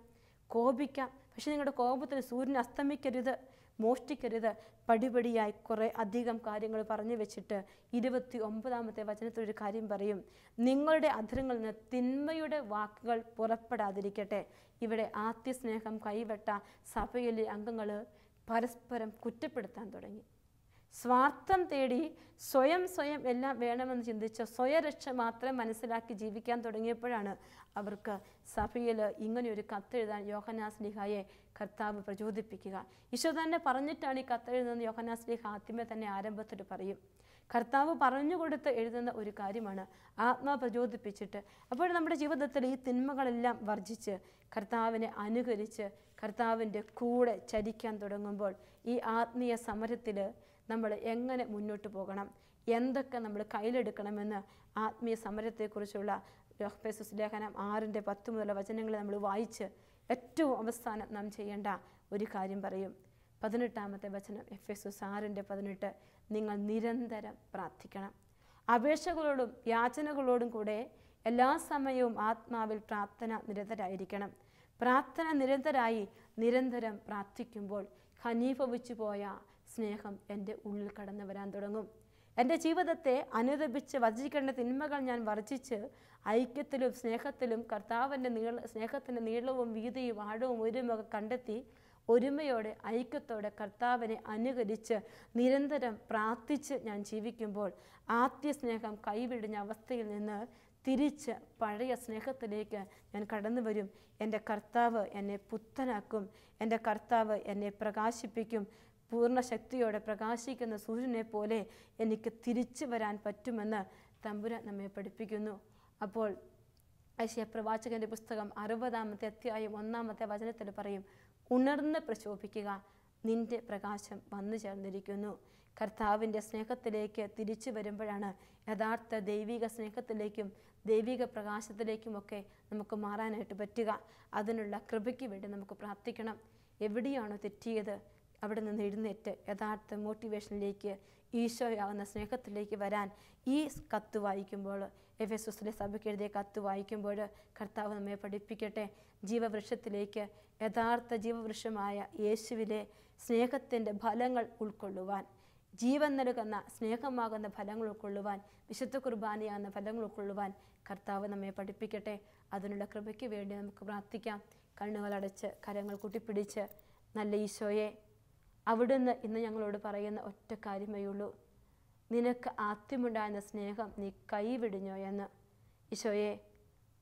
കോപിക്കാം, പക്ഷെ നിങ്ങളുടെ കോപത്തിൽ സൂര്യൻ അസ്തമിക്കരുത്. മോഷ്ടിക്കരുത്. പടിപടിയായി കുറേ അധികം കാര്യങ്ങൾ പറഞ്ഞു വെച്ചിട്ട് 29-ാമത്തെ വചനത്തിലൊരു കാര്യം പറയും, നിങ്ങളുടെ അധരങ്ങളിൽ നിന്ന് തിന്മയുടെ വാക്കുകൾ പുറപ്പെടാതിരിക്കട്ടെ. ഇവിടെ ആദ്യ സ്നേഹം കൈവിട്ട സഭയിലെ അംഗങ്ങൾ പരസ്പരം കുറ്റപ്പെടുത്താൻ തുടങ്ങി. സ്വാർത്ഥം തേടി സ്വയം എല്ലാം വേണമെന്ന് ചിന്തിച്ച് സ്വയരക്ഷ മാത്രം മനസ്സിലാക്കി ജീവിക്കാൻ തുടങ്ങിയപ്പോഴാണ് അവർക്ക് സഭയിൽ ഇങ്ങനെയൊരു കത്തെഴുതാൻ യോഹന്നാൻ ശ്ലീഹായെ കർത്താവ് പ്രചോദിപ്പിക്കുക. ഈശോ തന്നെ പറഞ്ഞിട്ടാണ് ഈ കത്തെഴുതുന്നത്. യോഹന്നാൻ ശ്ലീഹ ആദ്യമേ തന്നെ ആരംഭത്തിൽ പറയും, കർത്താവ് പറഞ്ഞുകൊടുത്ത് എഴുതുന്ന ഒരു കാര്യമാണ്, ആത്മാ പ്രചോദിപ്പിച്ചിട്ട്. അപ്പോൾ നമ്മുടെ ജീവിതത്തിൽ ഈ തിന്മകളെല്ലാം വർജിച്ച് കർത്താവിനെ അനുകരിച്ച് കർത്താവിൻ്റെ കൂടെ ചരിക്കാൻ തുടങ്ങുമ്പോൾ ഈ ആത്മീയ സമരത്തിൽ നമ്മൾ എങ്ങനെ മുന്നോട്ട് പോകണം, എന്തൊക്കെ നമ്മൾ കയ്യിലെടുക്കണമെന്ന് ആത്മീയ സമരത്തെക്കുറിച്ചുള്ള എഫെസോസ് ലേഖനം 6:10 മുതലുള്ള വചനങ്ങൾ നമ്മൾ വായിച്ച് ഏറ്റവും അവസാനം നാം ചെയ്യേണ്ട ഒരു കാര്യം പറയും. 18-ാമത്തെ വചനം എഫെസോസ് 6:18, നിങ്ങൾ നിരന്തരം പ്രാർത്ഥിക്കണം. അപേക്ഷകളോടും യാചനകളോടും കൂടെ എല്ലാ സമയവും ആത്മാവിൽ പ്രാർത്ഥന നിരതരായിരിക്കണം. പ്രാർത്ഥന നിരന്തരായി നിരന്തരം പ്രാർത്ഥിക്കുമ്പോൾ ഘനീഭവിച്ചു പോയ സ്നേഹം എൻ്റെ ഉള്ളിൽ കടന്നു വരാൻ തുടങ്ങും. എൻ്റെ ജീവിതത്തെ അനുദപിച്ച് വർജിക്കേണ്ട തിന്മകൾ ഞാൻ വർജിച്ച് ഐക്യത്തിലും സ്നേഹത്തിലും കർത്താവിൻ്റെ സ്നേഹത്തിൻ്റെ നീളവും വീതിയും ആഴവും ഉയരമൊക്കെ കണ്ടെത്തി ഒരുമയോടെ ഐക്യത്തോടെ കർത്താവിനെ അനുകരിച്ച് നിരന്തരം പ്രാർത്ഥിച്ച് ഞാൻ ജീവിക്കുമ്പോൾ ആദ്യ സ്നേഹം കൈവിടിഞ്ഞ അവസ്ഥയിൽ നിന്ന് തിരിച്ച് പഴയ സ്നേഹത്തിലേക്ക് ഞാൻ കടന്നു വരും. എൻ്റെ കർത്താവ് എന്നെ പുത്തനാക്കും. എൻ്റെ കർത്താവ് എന്നെ പ്രകാശിപ്പിക്കും. പൂർണ്ണ ശക്തിയോടെ പ്രകാശിക്കുന്ന സൂര്യനെ പോലെ എനിക്ക് തിരിച്ചു വരാൻ പറ്റുമെന്ന് തമ്പുരാൻ നമ്മെ പഠിപ്പിക്കുന്നു. അപ്പോൾ യെശയ്യാ പ്രവാചകന്റെ പുസ്തകം 60-ാമത്തെ അധ്യായം 1-ാമത്തെ വചനത്തിൽ പറയും, ഉണർന്ന് പ്രശോഭിക്കുക, നിന്റെ പ്രകാശം വന്നു ചേർന്നിരിക്കുന്നു. കർത്താവിൻ്റെ സ്നേഹത്തിലേക്ക് തിരിച്ചു വരുമ്പോഴാണ് യഥാർത്ഥ ദൈവിക സ്നേഹത്തിലേക്കും ദൈവിക പ്രകാശത്തിലേക്കുമൊക്കെ നമുക്ക് മാറാനായിട്ട് പറ്റുക. അതിനുള്ള കൃപയ്ക്ക് വേണ്ടി നമുക്ക് പ്രാർത്ഥിക്കണം. എവിടെയാണോ തെറ്റിയത് അവിടെ നിന്ന് എഴുന്നേറ്റ് യഥാർത്ഥ മോട്ടിവേഷനിലേക്ക്, ഈശോയാകുന്ന സ്നേഹത്തിലേക്ക് വരാൻ ഈ കത്ത് വായിക്കുമ്പോൾ, എഫെസോസിലെ സഭയ്ക്ക് എഴുതിയ കത്ത് വായിക്കുമ്പോൾ കർത്താവ് നമ്മെ പഠിപ്പിക്കട്ടെ. ജീവവൃക്ഷത്തിലേക്ക്, യഥാർത്ഥ ജീവവൃക്ഷമായ യേശുവിലെ സ്നേഹത്തിൻ്റെ ഫലങ്ങൾ ഉൾക്കൊള്ളുവാൻ, ജീവൻ നൽകുന്ന സ്നേഹമാകുന്ന ഫലങ്ങൾ ഉൾക്കൊള്ളുവാൻ, വിശുദ്ധ കുർബാനയാകുന്ന ഫലങ്ങൾ ഉൾക്കൊള്ളുവാൻ കർത്താവ് നമ്മെ പഠിപ്പിക്കട്ടെ. അതിനുള്ള കൃപയ്ക്ക് വേണ്ടി നമുക്ക് പ്രാർത്ഥിക്കാം. കണ്ണുകളടച്ച് കരങ്ങൾ കൂട്ടിപ്പിടിച്ച്, നല്ല ഈശോയെ, അവിടുന്ന് ഇന്ന് ഞങ്ങളോട് പറയുന്ന ഒറ്റ കാര്യമേ ഉള്ളൂ, നിനക്ക് ആദ്യമുണ്ടായിരുന്ന സ്നേഹം നീ കൈവിടിഞ്ഞോ എന്ന്. ഈശോയെ,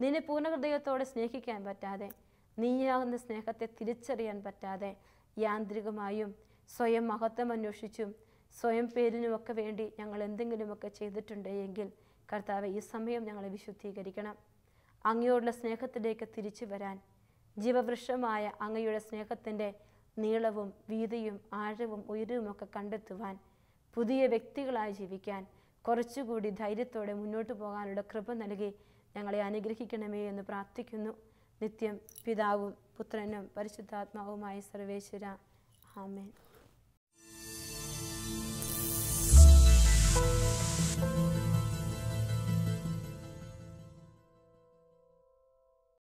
നിന്നെ പൂർണ്ണഹൃദയത്തോടെ സ്നേഹിക്കാൻ പറ്റാതെ, നീയാകുന്ന സ്നേഹത്തെ തിരിച്ചറിയാൻ പറ്റാതെ, യാന്ത്രികമായും സ്വയം മഹത്വം അന്വേഷിച്ചും സ്വയം പേരിനുമൊക്കെ വേണ്ടി ഞങ്ങൾ എന്തെങ്കിലുമൊക്കെ ചെയ്തിട്ടുണ്ടെങ്കിൽ കർത്താവെ, ഈ സമയം ഞങ്ങളെ വിശുദ്ധീകരിക്കണം. അങ്ങയോടുള്ള സ്നേഹത്തിലേക്ക് തിരിച്ചു വരാൻ, ജീവവൃക്ഷമായ അങ്ങയുടെ സ്നേഹത്തിൻ്റെ നീളവും വീതിയും ആഴവും ഉയരവുമൊക്കെ കണ്ടെത്തുവാൻ, പുതിയ വ്യക്തികളായി ജീവിക്കാൻ, കുറച്ചുകൂടി ധൈര്യത്തോടെ മുന്നോട്ട് പോകാനുള്ള കൃപ നൽകി ഞങ്ങളെ അനുഗ്രഹിക്കണമേ എന്ന് പ്രാർത്ഥിക്കുന്നു. നിത്യം പിതാവും പുത്രനും പരിശുദ്ധാത്മാവുമായ സർവേശ്വര. ആമേൻ.